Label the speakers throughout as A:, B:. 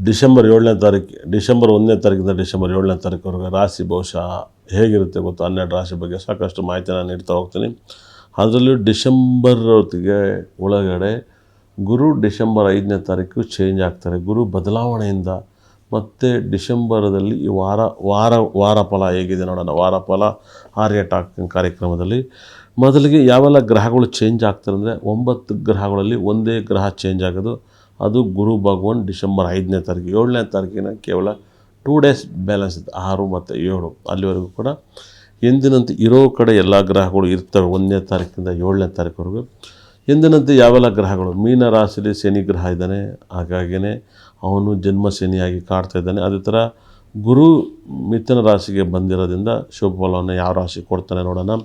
A: December 1ನೇ ತಾರೀಕಿಂದ December 7ನೇ ತಾರೀಕುವರೆಗೆ ರಾಶಿ ಬಹುಶಃ ಹೇಗಿರುತ್ತೆ ಗೊತ್ತು. 12 ರಾಶಿ ಬಗ್ಗೆ ಸಾಕಷ್ಟು ಮಾಹಿತಿ ನಾನು ನೀಡ್ತಾ ಹೋಗ್ತೀನಿ. ಅದರಲ್ಲೂ ಡಿಸೆಂಬರ್ ಒಳಗಡೆ ಗುರು ಡಿಸೆಂಬರ್ 5ನೇ ತಾರೀಕು ಚೇಂಜ್ ಆಗ್ತಾರೆ. ಗುರು ಬದಲಾವಣೆಯಿಂದ ಮತ್ತು ಡಿಸೆಂಬರದಲ್ಲಿ ಈ ವಾರ ಫಲ ಹೇಗಿದೆ ನೋಡೋಣ. ವಾರ ಫಲ ಆರ್ಯ ಟಾಕ್ ಕಾರ್ಯಕ್ರಮದಲ್ಲಿ ಮೊದಲಿಗೆ ಯಾವೆಲ್ಲ ಗ್ರಹಗಳು ಚೇಂಜ್ ಆಗ್ತಾರೆ ಅಂದರೆ 9 ಗ್ರಹಗಳಲ್ಲಿ ಒಂದೇ ಗ್ರಹ ಚೇಂಜ್ ಆಗೋದು, ಅದು ಗುರು ಭಗವಾನ್ ಡಿಸೆಂಬರ್ 5ನೇ ತಾರೀಕು. 7ನೇ ತಾರೀಕಿನ ಕೇವಲ 2 ಡೇಸ್ ಬ್ಯಾಲೆನ್ಸ್ ಇತ್ತು, 6 ಮತ್ತು 7. ಅಲ್ಲಿವರೆಗೂ ಕೂಡ ಎಂದಿನಂತೆ ಇರೋ ಕಡೆ ಎಲ್ಲ ಗ್ರಹಗಳು ಇರ್ತವೆ 1ನೇ ತಾರೀಕಿಂದ 7ನೇ ತಾರೀಕುವರೆಗೂ. ಎಂದಿನಂತೆ ಯಾವೆಲ್ಲ ಗ್ರಹಗಳು, ಮೀನ ರಾಶಿಯಲ್ಲಿ ಶನಿ ಗ್ರಹ ಇದ್ದಾನೆ, ಹಾಗಾಗಿಯೇ ಅವನು ಜನ್ಮ ಶನಿಯಾಗಿ ಕಾಡ್ತಾ ಇದ್ದಾನೆ. ಅದೇ ಥರ ಗುರು ಮಿಥುನ ರಾಶಿಗೆ ಬಂದಿರೋದ್ರಿಂದ ಶುಭ ಫಲವನ್ನು ಯಾವ ರಾಶಿ ಕೊಡ್ತಾನೆ ನೋಡೋಣ.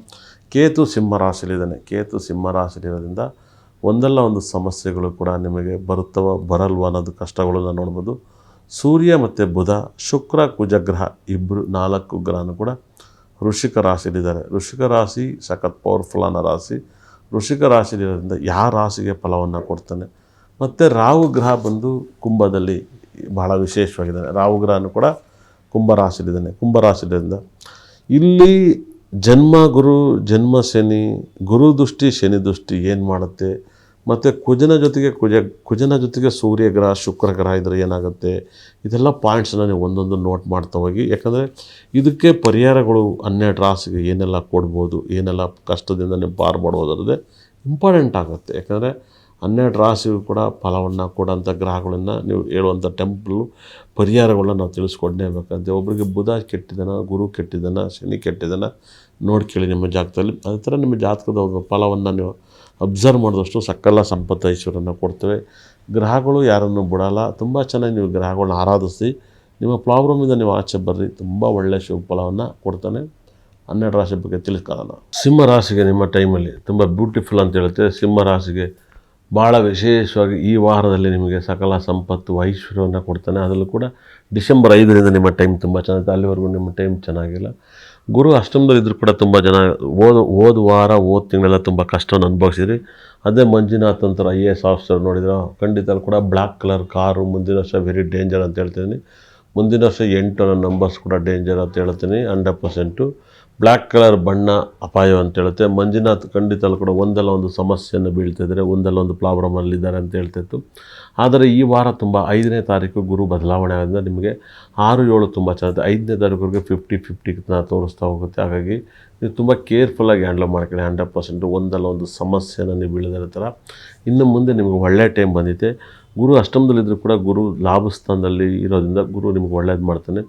A: ಕೇತು ಸಿಂಹ ರಾಶಿಯಲ್ಲಿದ್ದಾನೆ. ಕೇತು ಸಿಂಹ ರಾಶಿಯಲ್ಲಿರೋದ್ರಿಂದ ಒಂದಲ್ಲ ಒಂದು ಸಮಸ್ಯೆಗಳು ಕೂಡ ನಿಮಗೆ ಬರಲ್ವ ಅನ್ನೋದು ಕಷ್ಟಗಳನ್ನು ನೋಡ್ಬೋದು. ಸೂರ್ಯ ಮತ್ತು ಬುಧ, ಶುಕ್ರ, ಕುಜ ಗ್ರಹ ಇಬ್ಬರು 4 ಗ್ರಹನೂ ಕೂಡ ವೃಶ್ಚಿಕ ರಾಶಿಯಲ್ಲಿದ್ದಾರೆ. ವೃಶ್ಚಿಕ ರಾಶಿ ಸಖತ್ ಪವರ್ಫುಲ್ ಅನ್ನೋ ರಾಶಿ. ವೃಶ್ಚಿಕ ರಾಶಿಯಲ್ಲಿರೋದ್ರಿಂದ ಯಾವ ರಾಶಿಗೆ ಫಲವನ್ನು ಕೊಡ್ತಾನೆ. ಮತ್ತು ರಾಹು ಗ್ರಹ ಬಂದು ಕುಂಭದಲ್ಲಿ ಬಹಳ ವಿಶೇಷವಾಗಿದ್ದಾನೆ. ರಾಹು ಗ್ರಹನೂ ಕೂಡ ಕುಂಭ ರಾಶಿಯಲ್ಲಿರೋದ್ರಿಂದ ಇಲ್ಲಿ ಜನ್ಮ ಗುರು, ಜನ್ಮ ಶನಿ, ಗುರು ದೃಷ್ಟಿ ಶನಿ ದೃಷ್ಟಿ ಏನು ಮಾಡುತ್ತೆ, ಮತ್ತು ಕುಜನ ಜೊತೆಗೆ ಸೂರ್ಯ ಗ್ರಹ ಶುಕ್ರ ಗ್ರಹ ಇದ್ದರೆ ಏನಾಗುತ್ತೆ, ಇದೆಲ್ಲ ಪಾಯಿಂಟ್ಸನ್ನು ನೀವು ಒಂದೊಂದು ನೋಟ್ ಮಾಡ್ತಾ ಹೋಗಿ. ಯಾಕಂದರೆ ಇದಕ್ಕೆ ಪರಿಹಾರಗಳು 12 ರಾಶಿಗೆ ಏನೆಲ್ಲ ಕೊಡ್ಬೋದು, ಏನೆಲ್ಲ ಕಷ್ಟದಿಂದ ನೀವು ಪಾರು ಮಾಡ್ಬೋದಲ್ಲದೆ ಇಂಪಾರ್ಟೆಂಟ್ ಆಗುತ್ತೆ. ಯಾಕಂದರೆ 12 ರಾಶಿಗೂ ಕೂಡ ಫಲವನ್ನು ಕೊಡೋಂಥ ಗ್ರಹಗಳನ್ನು ನೀವು ಹೇಳುವಂಥ ಟೆಂಪಲ್ ಪರಿಹಾರಗಳನ್ನ ನಾವು ತಿಳಿಸ್ಕೊಡಲೇಬೇಕಂತೆ. ಒಬ್ಬರಿಗೆ ಬುಧ ಕೆಟ್ಟಿದ್ದಾನ, ಗುರು ಕೆಟ್ಟಿದ್ದಾನ, ಶನಿ ಕೆಟ್ಟಿದ್ದಾನ ನೋಡ್ಕೊಳ್ಳಿ ನಿಮ್ಮ ಜಾತಕದಲ್ಲಿ. ಅದೇ ಥರ ನಿಮ್ಮ ಜಾತಕದ ಫಲವನ್ನು ನೀವು ಅಬ್ಸರ್ವ್ ಮಾಡಿದಷ್ಟು ಸಕಲ ಸಂಪತ್ತು ಐಶ್ವರ್ಯನ ಕೊಡ್ತೇವೆ. ಗ್ರಹಗಳು ಯಾರನ್ನು ಬಿಡಲ್ಲ. ತುಂಬ ಚೆನ್ನಾಗಿ ನೀವು ಗ್ರಹಗಳನ್ನ ಆರಾಧಿಸಿ ನಿಮ್ಮ ಪ್ರಾಬ್ಲಮಿಂದ ನೀವು ಆಚೆ ಬರ್ರಿ. ತುಂಬ ಒಳ್ಳೆಯ ಶುಭ ಫಲವನ್ನು ಕೊಡ್ತಾನೆ. 12 ರಾಶಿ ಬಗ್ಗೆ ತಿಳ್ಕೊಳ್ಳೋಣ. ಸಿಂಹ ರಾಶಿಗೆ ನಿಮ್ಮ ಟೈಮಲ್ಲಿ ತುಂಬ ಬ್ಯೂಟಿಫುಲ್ ಅಂತ ಹೇಳುತ್ತೆ. ಸಿಂಹ ರಾಶಿಗೆ ಭಾಳ ವಿಶೇಷವಾಗಿ ಈ ವಾರದಲ್ಲಿ ನಿಮಗೆ ಸಕಲ ಸಂಪತ್ತು ಐಶ್ವರ್ಯವನ್ನು ಕೊಡ್ತಾನೆ. ಅದರಲ್ಲೂ ಕೂಡ ಡಿಸೆಂಬರ್ 5ರಿಂದ ನಿಮ್ಮ ಟೈಮ್ ತುಂಬ ಚೆನ್ನಾಗಿದೆ. ಅಲ್ಲಿವರೆಗೂ ನಿಮ್ಮ ಟೈಮ್ ಚೆನ್ನಾಗಿಲ್ಲ. ಗುರು ಅಷ್ಟಮದಲ್ಲಿದ್ದರೂ ಕೂಡ ತುಂಬ ಜನ ಹೋದ ತಿಂಗಳೆಲ್ಲ ತುಂಬ ಕಷ್ಟವನ್ನು ಅನುಭವಿಸಿದ್ರಿ. ಅದೇ ಮಂಜುನಾಥ್ ಅಂತಾರೆ IAS ಆಫೀಸರ್ ನೋಡಿದ್ರೆ ಖಂಡಿತ ಕೂಡ ಬ್ಲ್ಯಾಕ್ ಕಲರ್ ಕಾರು ಮುಂದಿನ ವರ್ಷ ವೆರಿ ಡೇಂಜರ್ ಅಂತ ಹೇಳ್ತೀನಿ. ಮುಂದಿನ ವರ್ಷ 8 ನಂಬರ್ಸ್ ಕೂಡ ಡೇಂಜರ್ ಅಂತ ಹೇಳ್ತೀನಿ 100%. ಬ್ಲ್ಯಾಕ್ ಕಲರ್ ಬಣ್ಣ ಅಪಾಯ ಅಂತ ಹೇಳುತ್ತೆ. ಮಂಜುನಾಥ್ ಖಂಡಿತ ಕೂಡ ಒಂದಲ್ಲ ಒಂದು ಸಮಸ್ಯೆಯನ್ನು ಬೀಳ್ತಿದ್ದಾರೆ, ಒಂದಲ್ಲ ಒಂದು ಪ್ರಾಬ್ಲಮಲ್ಲಿದ್ದಾರೆ ಅಂತ ಹೇಳ್ತಿತ್ತು. ಆದರೆ ಈ ವಾರ ತುಂಬ 5ನೇ ತಾರೀಕು ಗುರು ಬದಲಾವಣೆ ಆದ್ದರಿಂದ ನಿಮಗೆ 6, 7 ತುಂಬ ಚೆನ್ನಾಗಿದೆ. 5ನೇ ತಾರೀಕುವರೆಗೆ 50-50 ತೋರಿಸ್ತಾ ಹೋಗುತ್ತೆ. ಹಾಗಾಗಿ ನೀವು ತುಂಬ ಕೇರ್ಫುಲ್ಲಾಗಿ ಹ್ಯಾಂಡಲ್ ಮಾಡ್ಕೊಳ್ಳಿ. 100% ಒಂದಲ್ಲ ಒಂದು ಸಮಸ್ಯೆನ ನೀವು ಬೀಳದಿರೋ ಥರ. ಇನ್ನು ಮುಂದೆ ನಿಮಗೆ ಒಳ್ಳೆಯ ಟೈಮ್ ಬಂದಿದೆ. ಗುರು ಅಷ್ಟಮದಲ್ಲಿದ್ದರೂ ಕೂಡ ಗುರು ಲಾಭಸ್ಥಾನದಲ್ಲಿ ಇರೋದ್ರಿಂದ ಗುರು ನಿಮಗೆ ಒಳ್ಳೇದು ಮಾಡ್ತಾನೆ.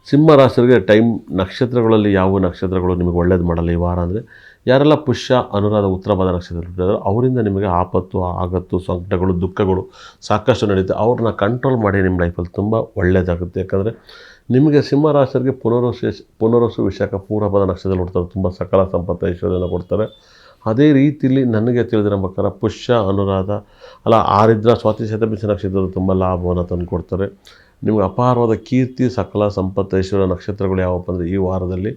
A: ಸಿಂಹ ರಾಶಿಯವರಿಗೆ ಟೈಮ್ ನಕ್ಷತ್ರಗಳಲ್ಲಿ ಯಾವ ನಕ್ಷತ್ರಗಳು ನಿಮಗೆ ಒಳ್ಳೇದು ಮಾಡಲ್ಲ ಈ ವಾರ ಅಂದರೆ ಯಾರೆಲ್ಲ ಪುಷ್ಯ, ಅನುರಾಧ, ಉತ್ತರ ಭಾದ ನಕ್ಷತ್ರಗಳು ಅವರಿಂದ ನಿಮಗೆ ಆಪತ್ತು, ಆಪತ್ತು, ಸಂಕಟಗಳು, ದುಃಖಗಳು ಸಾಕಷ್ಟು ನಡೀತೆ. ಅವ್ರನ್ನ ಕಂಟ್ರೋಲ್ ಮಾಡಿ ನಿಮ್ಮ ಲೈಫಲ್ಲಿ ತುಂಬ ಒಳ್ಳೆಯದಾಗುತ್ತೆ. ಯಾಕಂದರೆ ನಿಮಗೆ ಸಿಂಹ ರಾಶಿಯವರಿಗೆ ಪುನರ್ವಸು, ವಿಶಾಖ, ಪೂರ್ವಭಾದ ನಕ್ಷತ್ರದಲ್ಲಿ ಹುಡ್ತಾರೆ. ತುಂಬ ಸಕಲ ಸಂಪತ್ತು ಐಶ್ವರ್ಯನ ಕೊಡ್ತಾರೆ. ಅದೇ ರೀತಿಯಲ್ಲಿ ನನಗೆ ತಿಳಿದಿರೋ ಪ್ರಕಾರ ಪುಷ್ಯ, ಅನುರಾಧ ಆರಿದ್ರ, ಸ್ವಾತಿ, ಶತಭಿಷ ನಕ್ಷತ್ರಗಳು ತುಂಬ ಲಾಭವನ್ನು ತಂದು ಕೊಡ್ತಾರೆ. ನಿಮಗೆ ಅಪಾರವಾದ ಕೀರ್ತಿ, ಸಕಲ ಸಂಪತ್ತು ಐಶ್ವರ್ಯ ನಕ್ಷತ್ರಗಳು ಯಾವಪ್ಪ ಅಂದರೆ ಈ ವಾರದಲ್ಲಿ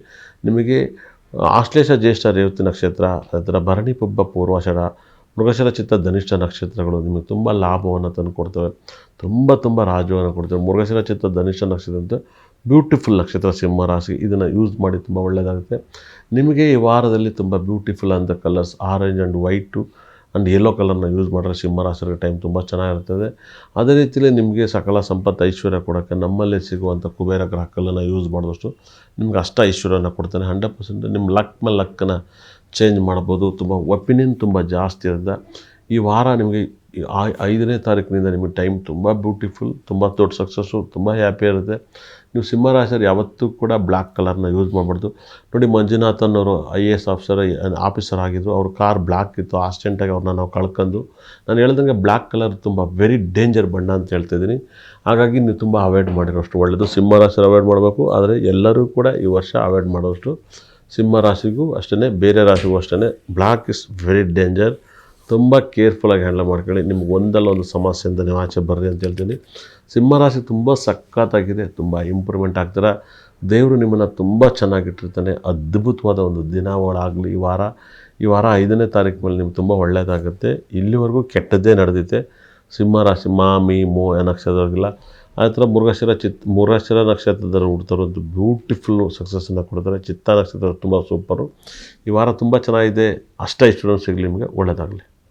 A: ನಿಮಗೆ ಆಶ್ಲೇಷ, ಜ್ಯೇಷ್ಠ, ರೇವತಿ ನಕ್ಷತ್ರ, ಅದರ ಭರಣಿ, ಪುಬ್ಬ, ಪೂರ್ವಾಷಾಢ, ಮೃಗಶಿರ, ಚಿತ್ತ, ಧನಿಷ್ಠ ನಕ್ಷತ್ರಗಳು ನಿಮಗೆ ತುಂಬ ಲಾಭವನ್ನು ತಂದು ಕೊಡ್ತವೆ. ತುಂಬ ರಾಜ್ಯವನ್ನು ಕೊಡ್ತವೆ. ಮೃಗಶಿರ, ಚಿತ್ತ, ಧನಿಷ್ಠ ನಕ್ಷತ್ರ ಅಂತ ಬ್ಯೂಟಿಫುಲ್ ನಕ್ಷತ್ರ ಸಿಂಹ ರಾಶಿ. ಇದನ್ನು ಯೂಸ್ ಮಾಡಿ ತುಂಬ ಒಳ್ಳೆಯದಾಗುತ್ತೆ. ನಿಮಗೆ ಈ ವಾರದಲ್ಲಿ ತುಂಬ ಬ್ಯೂಟಿಫುಲ್ ಅಂತ colours orange and white and yellow ಕಲರ್ನ ಯೂಸ್ ಮಾಡಿದ್ರೆ ಸಿಂಹ ರಾಶಿಯವರಿಗೆ ಟೈಮ್ ತುಂಬ ಚೆನ್ನಾಗಿರ್ತದೆ. ಅದೇ ರೀತಿಯಲ್ಲಿ ನಿಮಗೆ ಸಕಲ ಸಂಪತ್ತು ಐಶ್ವರ್ಯ ಕೊಡೋಕ್ಕೆ ನಮ್ಮಲ್ಲೇ ಸಿಗುವಂಥ ಕುಬೇರ ಗ್ರಹ ಕಲ್ಲನ್ನು ಯೂಸ್ ಮಾಡಿದಷ್ಟು ನಿಮ್ಗೆ ಅಷ್ಟ ಐಶ್ವರ್ಯನ ಕೊಡ್ತಾನೆ. 100% ನಿಮ್ಮ ಲಕ್ ಮೇಲೆ ಲಕ್ಕನ್ನು ಚೇಂಜ್ ಮಾಡ್ಬೋದು. ತುಂಬ ಒಪಿನಿಯನ್ ತುಂಬ ಜಾಸ್ತಿ ಇರುತ್ತೆ. ಈ ವಾರ ನಿಮಗೆ 5ನೇ ತಾರೀಕಿನಿಂದ ನಿಮಗೆ ಟೈಮ್ ತುಂಬ ಬ್ಯೂಟಿಫುಲ್, ತುಂಬ ದೊಡ್ಡ ಸಕ್ಸಸ್ಸು, ತುಂಬ ಹ್ಯಾಪಿ ಇರುತ್ತೆ. ನೀವು ಸಿಂಹ ರಾಶಿಯವರು ಯಾವತ್ತೂ ಕೂಡ ಬ್ಲ್ಯಾಕ್ ಕಲರ್ನ ಯೂಸ್ ಮಾಡಬಾರ್ದು. ನೋಡಿ, ಮಂಜುನಾಥನ್ ಅವರು IAS ಆಫೀಸರ್ ಆಗಿದ್ದರು. ಅವ್ರ ಕಾರ್ ಬ್ಲ್ಯಾಕ್ ಇತ್ತು. ಆಕ್ಸಿಡೆಂಟಾಗಿ ಅವ್ರನ್ನ ನಾವು ಕಳ್ಕೊಂಡು, ನಾನು ಹೇಳ್ದಂಗೆ ಬ್ಲ್ಯಾಕ್ ಕಲರ್ ತುಂಬ ವೆರಿ ಡೇಂಜರ್ ಬಣ್ಣ ಅಂತ ಹೇಳ್ತಿದ್ದೀನಿ. ಹಾಗಾಗಿ ನೀವು ತುಂಬ ಅವಾಯ್ಡ್ ಮಾಡಿರೋಷ್ಟು ಒಳ್ಳೆಯದು. ಸಿಂಹ ರಾಶಿಯವರು ಅವಾಯ್ಡ್ ಮಾಡಬೇಕು. ಆದರೆ ಎಲ್ಲರೂ ಕೂಡ ಈ ವರ್ಷ ಅವಾಯ್ಡ್ ಮಾಡೋಷ್ಟು ಸಿಂಹ ರಾಶಿಗೂ ಅಷ್ಟೇ, ಬೇರೆ ರಾಶಿಗೂ ಅಷ್ಟೇ. Black is very danger. ತುಂಬ ಕೇರ್ಫುಲ್ಲಾಗಿ ಹ್ಯಾಂಡಲ್ ಮಾಡ್ಕೊಳ್ಳಿ. ನಿಮ್ಗೆ ಒಂದಲ್ಲ ಒಂದು ಸಮಸ್ಯೆಯಿಂದ ನೀವು ಆಚೆ ಬರ್ರಿ ಅಂತ ಹೇಳ್ತೀನಿ. ಸಿಂಹರಾಶಿ ತುಂಬ ಸಖತ್ತಾಗಿದೆ. ತುಂಬ ಇಂಪ್ರೂವ್ಮೆಂಟ್ ಆಗ್ತೀರಾ. ದೇವರು ನಿಮ್ಮನ್ನು ತುಂಬ ಚೆನ್ನಾಗಿಟ್ಟಿರ್ತಾನೆ. ಅದ್ಭುತವಾದ ಒಂದು ದಿನಗಳಾಗಲಿ ಈ ವಾರ 5ನೇ ತಾರೀಕು ಮೇಲೆ ನಿಮ್ಗೆ ತುಂಬ ಒಳ್ಳೆಯದಾಗುತ್ತೆ. ಇಲ್ಲಿವರೆಗೂ ಕೆಟ್ಟದ್ದೇ ನಡೆದಿದೆ. ಸಿಂಹರಾಶಿ ಮೀ ನಕ್ಷತ್ರದವ್ರಿಗೆಲ್ಲ ಆ ಥರ ಮೃಗಶಿರ ನಕ್ಷತ್ರದಲ್ಲಿ ಹುಡ್ತಾರಂತೂ ಬ್ಯೂಟಿಫುಲ್ಲು ಸಕ್ಸಸ್ಸನ್ನು ಕೊಡ್ತಾರೆ. ಚಿತ್ತಾ ನಕ್ಷತ್ರ ತುಂಬ ಸೂಪರು. ಈ ವಾರ ತುಂಬ ಚೆನ್ನಾಗಿದೆ. ಅಷ್ಟೇ ಸ್ಟೂಡೆಂಟ್ಸ್ ಸಿಗಲಿ, ನಿಮಗೆ ಒಳ್ಳೆಯದಾಗಲಿ.